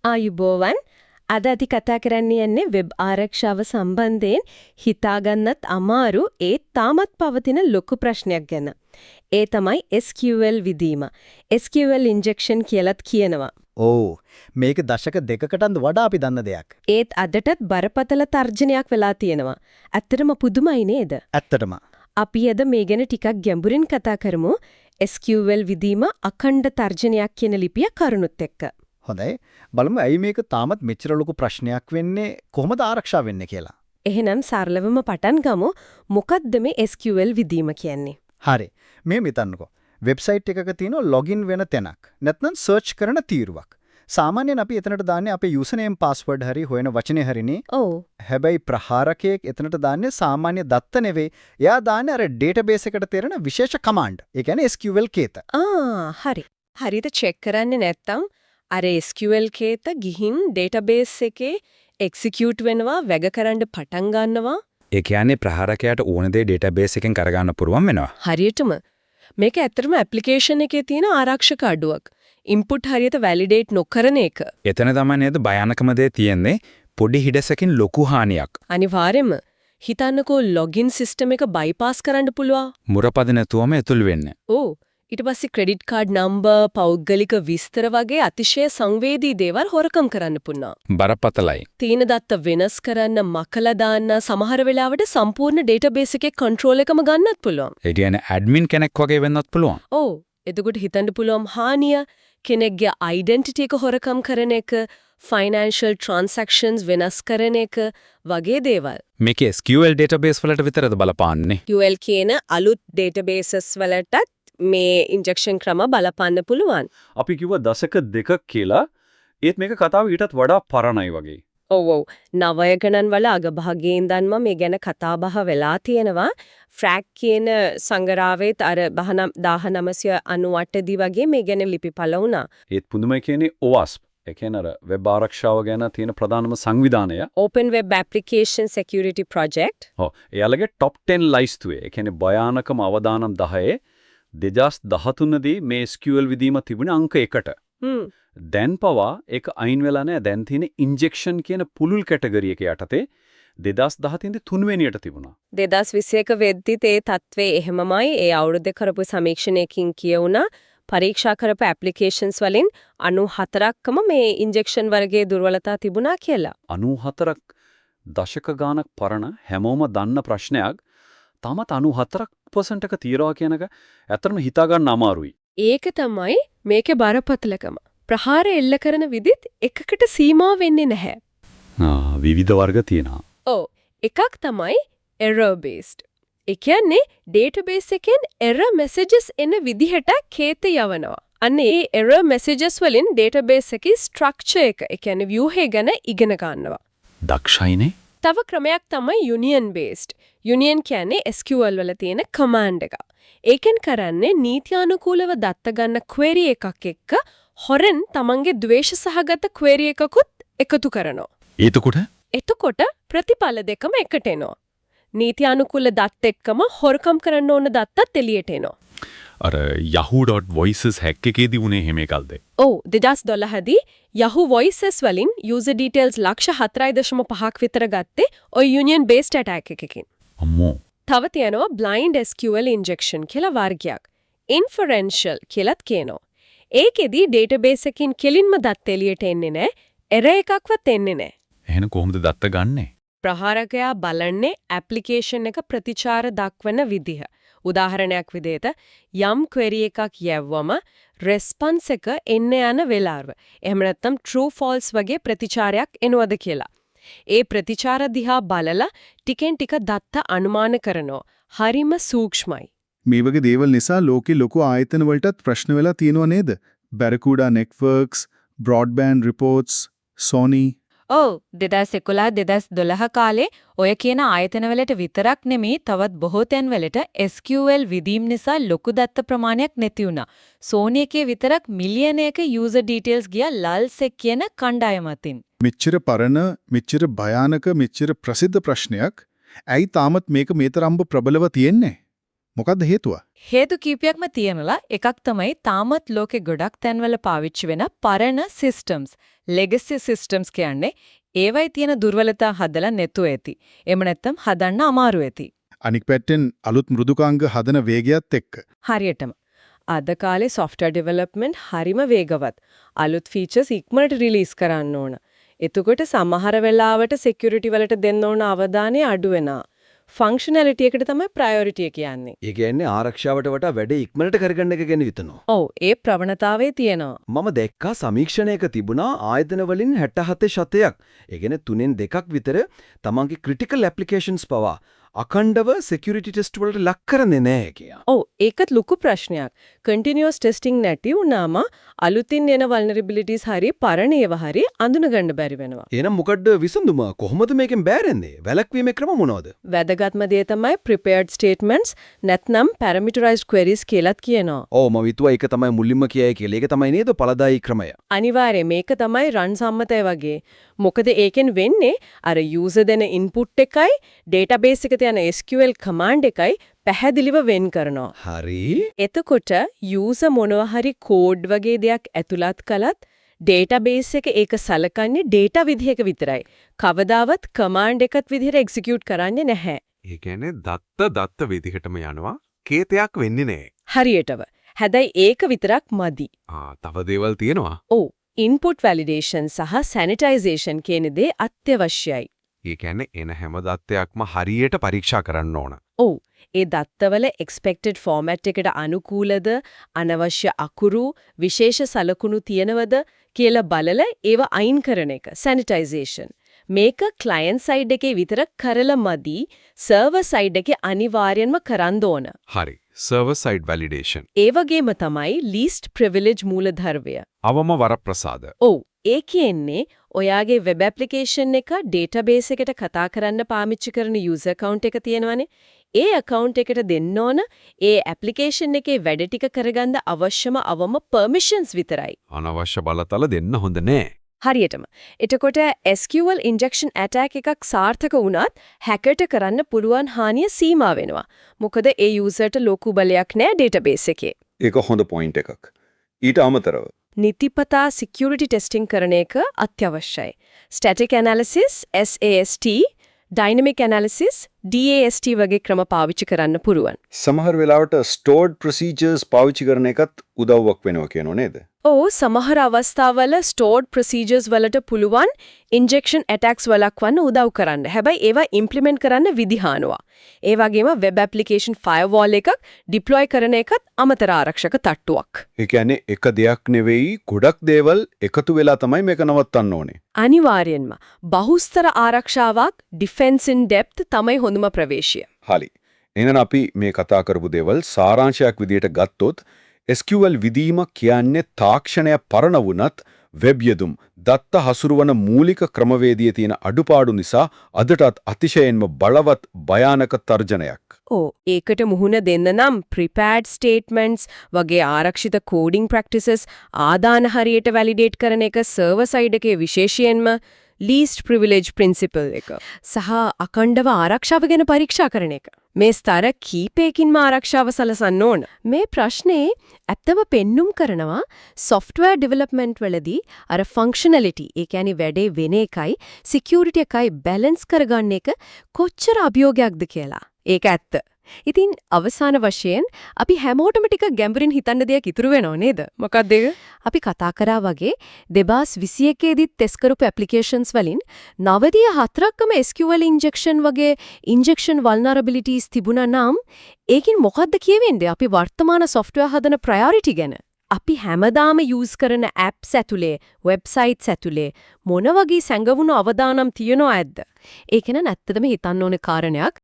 ආයුබෝවන් අද අපි කතා කරන්න යන්නේ වෙබ් ආරක්ෂාව සම්බන්ධයෙන් හිතාගන්නත් අමාරු ඒ තාමත් පවතින ලොකු ප්‍රශ්නයක් ගැන. ඒ තමයි SQL විදීම. SQL ඉන්ජෙක්ෂන් කියලාත් කියනවා. ඔව් මේක දශක දෙකකටත් වඩා අපි දන්න දෙයක්. ඒත් අදටත් බරපතල තර්ජනයක් වෙලා තියෙනවා. ඇත්තටම පුදුමයි නේද? ඇත්තටම. අපි අද මේ ගැන ටිකක් ගැඹුරින් කතා කරමු. SQL විදීම අඛණ්ඩ තර්ජනයක් කියන ලිපිය කරුණුත් එක්ක. හොඳයි. බලමු ඇයි මේක තාමත් මෙච්චර ලොකු ප්‍රශ්නයක් වෙන්නේ කොහොමද ආරක්ෂා වෙන්නේ කියලා. එහෙනම් සරලවම පටන් ගමු. මොකද්ද මේ SQL විදීම කියන්නේ? හරි. මේ හිතන්නකෝ. වෙබ්සයිට් එකක තියෙන ලොගින් වෙන තැනක්. නැත්නම් සර්ච් කරන තීරුවක්. සාමාන්‍යයෙන් අපි එතනට දාන්නේ අපේ යූසර්නේම් පාස්වර්ඩ් හරි හොයන වචනේ හරිනේ. ඔව්. හැබැයි ප්‍රහාරකයෙක් එතනට දාන්නේ සාමාන්‍ය දත්ත නෙවෙයි. එයා දාන්නේ අර ඩේටාබේස් එකට තියෙන විශේෂ කමාන්ඩ්. ඒ කියන්නේ SQL කේත. හරි. හරියට චෙක් කරන්නේ නැත්තම් අර SQL කේත ගිහින් ඩේටාබේස් එකේ එක්සිකියුට් වෙනවා, වැග කරන්න පටන් ගන්නවා. ඒ කියන්නේ ප්‍රහාරකයාට ඕන දේ ඩේටාබේස් එකෙන් කරගන්න පුරුවන් වෙනවා. හරියටම මේක ඇත්තටම ඇප්ලිකේෂන් එකේ තියෙන ආරක්ෂක අඩුවක්. ඉන්පුට් හරියට වැලිඩේට් නොකරන එක. එතන තමයි නේද භයානකම දේ තියෙන්නේ. පොඩි හිඩසකින් ලොකු හානියක්. අනිවාර්යයෙන්ම හිතන්නකෝ ලොගින් සිස්ටම් එක බයිපාස් කරන්න පුළුවන්. මුරපද නැතුවම ඇතුල් වෙන්නේ. ඕ ඊට පස්සේ ක්‍රෙඩිට් කාඩ් නම්බර්, පෞද්ගලික විස්තර වගේ අතිශය සංවේදී දේවල් හොරකම් කරන්න පුළුවන්. බරපතලයි. තීන දත්ත වෙනස් කරන්න, මකලා දාන්න, සමහර වෙලාවට සම්පූර්ණ ඩේටාබේස් එකේ කන්ට්‍රෝල් එකම ගන්නත් පුළුවන්. ඒ කියන්නේ ඇඩ්මින් කෙනෙක් වගේ වෙන්නත් පුළුවන්. ඔව්. එතකොට හිතන්න පුළුවන් හානිය කෙනෙක්ගේ ඩෙන්ටිටි එක හොරකම් කරන එක, ෆයිනෑන්ෂල් ට්‍රාන්සැක්ෂන්ස් වෙනස් කරන එක වගේ දේවල්. මේක SQL database වලට විතරද බලපාන්නේ? SQL කියන අලුත් databases වලටත් මේ ඉන්ජෙක්ෂන් ක්‍රම බලපන්න පුළුවන්. අපි කිව්ව දශක දෙකක් කියලා. ඒත් මේක කතාව ඊටත් වඩා පරණයි වගේ. ඔව් ඔව්. නවය ගණන් වල අගභාගයේ ඉඳන්ම මේ ගැන කතා බහ වෙලා තියෙනවා. ෆ්‍රැක් කියන සංගරාවෙත් අර 1998 දී වගේ මේ ගැන ලිපි පළ වුණා. ඒත් පුදුමයි කියන්නේ OWASP. ඒ කියන්නේ අර වෙබ් ආරක්ෂාව ගැන තියෙන ප්‍රධානම සංවිධානය. Open Web Application Security Project. ඔව්. එයාලගේ top 10 ලයිස්තුවේ. ඒ කියන්නේ භයානකම අවදානම් 10 2013 දී මේ SQL විදීම තිබුණේ අංක 1ට. දැන් පවා ඒක අයින් වෙලා නැහැ. දැන් තියෙන ඉන්ජෙක්ෂන් කියන පුළුල් කැටගරි එක යටතේ 2013 දී 3 වෙනියට තිබුණා. 2021 වෙද්දිත් ඒ තත්ත්වය එහෙමමයි. ඒ අවුරුද්දේ කරපු සමීක්ෂණයකින් කියවුණා පරීක්ෂා කරපු ඇප්ලිකේෂන්ස් වලින් 94ක්ම මේ ඉන්ජෙක්ෂන් වර්ගයේ දුර්වලතා තිබුණා කියලා. 94ක් දශක ගානක් පරණ හැමෝම දන්න ප්‍රශ්නයක්. තාමත් 94% එක තියනවා කියන එක ඇත්තටම හිතා ගන්න අමාරුයි. ඒක තමයි මේකේ බරපතලකම. ප්‍රහාර එල්ල කරන විදිහත් එකකට සීමා වෙන්නේ නැහැ. විවිධ වර්ග තියෙනවා. ඔව්. එකක් තමයි error based. ඒ කියන්නේ database එකෙන් error messages එන විදිහට කේත යවනවා. අන්න ඒ error messages වලින් database එකේ structure එක, ඒ කියන්නේ ව්‍යුහය ගැන ඉගෙන ගන්නවා. දක්ෂයිනේ. තව ක්‍රමයක් තමයි union based. union කියන්නේ SQL වල තියෙන command එක. ඒකෙන් කරන්නේ නීත්‍යානුකූලව දත්ත ගන්න query එකක් එක්ක හොරෙන් තමන්ගේ ද්වේෂ සහගත query එකකුත් එකතු කරනවා. එතකොට ප්‍රතිඵල දෙකම එකට එනවා. නීත්‍යානුකූල දත්ත එක්කම හොරකම් කරන්න ඕන දත්තත් එළියට එනවා. අර yahoo.voices hack එකේදී උනේ හැම එකල්ද? ඔව් 2012 දී Yahoo Voices වලින් user details ලක්ෂ 4.5ක් විතර ගත්තේ ওই union based attack එකකින්. අම්මෝ. තව තියෙනවා blind SQL injection කියලා වර්ගයක්. inferential කියලාත් කියනවා. ඒකෙදී database එකකින් කෙලින්ම දත් එළියට එන්නේ නැහැ. error එකක්වත් එන්නේ නැහැ. එහෙනම් කොහොමද දත්ත ගන්නෙ? ප්‍රහාරකයා බලන්නේ ඇප්ලිකේෂන් එක ප්‍රතිචාර දක්වන විදිහ. උදාහරණයක් විදිහට යම් query එකක් යවවම response එක එන්න යන වෙලාව. එහෙම නැත්නම් true false වගේ ප්‍රතිචාරයක් එනවද කියලා. ඒ ප්‍රතිචාර දිහා බලලා ටිකෙන් ටික දත්ත අනුමාන කරනවා. හරිම සූක්ෂමයි. මේ වගේ දේවල් නිසා ලෝකේ ලොකු ආයතන වලටත් ප්‍රශ්න වෙලා තියෙනව නේද? Barracuda Networks, Broadband Reports, Sony. ඔව් 2011-2012 කාලේ ඔය කියන ආයතනවලට විතරක් නෙමෙයි තවත් බොහෝ තැන්වලට SQL විදීම් නිසා ලොකු දත්ත ප්‍රමාණයක් නැති වුණා. Sony එකේ විතරක් මිලියනයක user details ගියා LulzSec කියන කණ්ඩායම අතින්. මෙච්චර පරණ, මෙච්චර භයානක, මෙච්චර ප්‍රසිද්ධ ප්‍රශ්නයක් ඇයි තාමත් මේක මේ තරම්ම ප්‍රබලව තියෙන්නේ? මොකද්ද හේතුව? හේතු කීපයක්ම තියෙනලා එකක් තමයි තාමත් ලෝකේ ගොඩක් තැන්වල පාවිච්චි වෙන පරණ සිස්ටම්ස් legacy systems කියන්නේ ඒවයි තියෙන දුර්වලතා හදලා නැතුව ඇති. එහෙම නැත්නම් හදන්න අමාරු ඇති. අනික් පැත්තෙන් අලුත් මෘදුකාංග හදන වේගයත් එක්ක හරියටම. අද කාලේ software development හරිම වේගවත්. අලුත් features ඉක්මනට release කරන්න ඕන. එතකොට සමහර වෙලාවට security වලට දෙන්න ඕන අවධානය අඩු වෙනවා. ෆන්ක්ෂනැලිටි එකට තමයි ප්‍රයොරිටි එක කියන්නේ. ඒ කියන්නේ ආරක්ෂාවට වඩා වැඩ ඉක්මනට කරගන්න එක ගැන හිතනවා. ඔව් ඒ ප්‍රවණතාවයේ තියෙනවා. මම දැක්කා සමීක්ෂණයක තිබුණා ආයතන වලින් 67%ක්. ඒ කියන්නේ 3න් 2ක් විතර තමන්ගේ ක්‍රිටිකල් ඇප්ලිකේෂන්ස් පවා අඛණ්ඩව security test වලට ලක් කරන්නේ නැහැ කියා. ඔව් ඒකත් ලොකු ප්‍රශ්නයක්. continuous testing නැති වුණාම අලුතින් එන vulnerabilities හරි පරණ ඒවා හරි අඳුනගන්න බැරි වෙනවා. එහෙනම් මොකද්ද විසඳුම? කොහොමද මේකෙන් බෑරෙන්නේ? වැළැක්වීමේ ක්‍රම මොනවද? වැදගත්ම දේ තමයි prepared statements නැත්නම් parameterized queries කියලාත් කියනවා. ඔව් මම හිතුවා ඒක තමයි මුලින්ම කියයි කියලා. ඒක තමයි නේද පළදායි ක්‍රමය. අනිවාර්යයෙන් මේක තමයි run සම්මතය වගේ. මොකද ඒකෙන් වෙන්නේ අර user දෙන input එකයි database එකට යන SQL command එකයි පැහැදිලිව වෙන් කරනවා. හරි. එතකොට user මොනවා හරි code වගේ දෙයක් ඇතුළත් කළත් database එක ඒක සලකන්නේ data විදිහක විතරයි. කවදාවත් command එකත් විදිහට execute කරන්නේ නැහැ. ඒ කියන්නේ දත්ත විදිහටම යනවා. කේතයක් වෙන්නේ නැහැ. හරියටම. හැබැයි ඒක විතරක් මදි. තව දේවල් තියෙනවා. ඔව්. input validation සහ sanitization කියන දේ අත්‍යවශ්‍යයි. ඒ කියන්නේ එන හැම දත්තයක්ම හරියට පරීක්ෂා කරන්න ඕන. ඔව්. ඒ දත්තවල expected format එකට අනුකූලද අනවශ්‍ය අකුරු විශේෂ සලකුණු තියෙනවද කියලා බලලා ඒව අයින් කරන එක sanitization. මේක client side එකේ විතර කරලා මදි server side එකේ අනිවාර්යෙන්ම කරන්න ඕන. හරි. server side validation. ඒ වගේම තමයි least privilege මූලධර්මය. අවම වරප්‍රසාද. ඔව්. ඒ කියන්නේ ඔයාගේ web application එක database එකට කතා කරන්න පාවිච්චි කරන user account එක තියෙනවනේ. ඒ account එකට දෙන්න ඕන ඒ application එකේ වැඩ ටික කරගන්න අවශ්‍යම අවම permissions විතරයි. අනවශ්‍ය බලතල දෙන්න හොඳ නෑ. හරියටම. එතකොට SQL injection attack එකක් සාර්ථක වුණත් හැකර්ට කරන්න පුළුවන් හානිය සීමා වෙනවා. මොකද ඒ userට ලොකු බලයක් නෑ database එකේ. ඒක හොඳ point එකක්. ඊට අමතරව නිතිපතා security testing කරන එක අත්‍යවශ්‍යයි. Static analysis SAST, dynamic analysis DAST වගේ ක්‍රම පාවිච්චි කරන්න පුරුවන්. සමහර වෙලාවට stored procedures පාවිච්චි කරන එකත් උදව්වක් වෙනවා කියනෝ නේද? ඔව් සමහර අවස්ථාවල stored procedures වලට පුළුවන් injection attacks වළක්වන්න උදව් කරන්න. හැබැයි ඒවා implement කරන්න විදිහානවා. ඒ වගේම web application firewall එකක් deploy කරන එකත් අමතර ආරක්ෂක තට්ටුවක්. ඒ කියන්නේ එක දෙයක් නෙවෙයි ගොඩක් දේවල් එකතු වෙලා තමයි මේක නවත්තන්න ඕනේ. අනිවාර්යෙන්ම බහුස්තර ආරක්ෂාවක් defense in depth තමයි හොඳම ප්‍රවේශය. හරි. එහෙනම් අපි මේ කතා කරපු දේවල් සාරාංශයක් විදියට ගත්තොත් SQL විදීම කියන්නේ තාක්ෂණය පරණ වුණත් වෙබ් යෙදුම් දත්ත හසුරුවන මූලික ක්‍රමවේදයේ තියෙන අඩුපාඩු නිසා අදටත් අතිශයින්ම බලවත් භයානක තර්ජනයක්. ඔව් ඒකට මුහුණ දෙන්න නම් prepared statements වගේ ආරක්ෂිත coding practices ආදාන හරියට validate කරන එක server side එකේ විශේෂයෙන්ම least privilege principle එක සහ අඛණ්ඩව ආරක්ෂාව ගැන පරීක්ෂා කරන එක. මේ ස්තර කීපයකින්ම ආරක්ෂාව සලසන්න ඕන. මේ ප්‍රශ්නේ ඇත්තම පෙන්눔 කරනවා software development වලදී අර functionality ඒ කියන්නේ වැඩේ වෙන එකයි security එකයි balance කරගන්න එක කොච්චර අභියෝගයක්ද කියලා. ඒක ඇත්ත. ඉතින් අවසාන වශයෙන් අපි හැමෝටම ටික ගැඹුරින් හිතන්න දෙයක් ඉතුරු වෙනව නේද? මොකක්ද ඒක? අපි කතා කරා වගේ 2021 දී ටෙස්ට් කරපු ඇප්ලිකේෂන්ස් වලින් 94ක්ම SQL injection වගේ injection vulnerabilities තිබුණා නම් ඒකින් මොකද්ද කියවෙන්නේ අපි වර්තමාන software හදන priority ගැන? අපි හැමදාම use කරන apps ඇතුලේ websites ඇතුලේ මොන වගේ සංගවුණු අවදානම් තියනවද? ඒක න නැත්තදම හිතන්න ඕනේ කාරණයක්.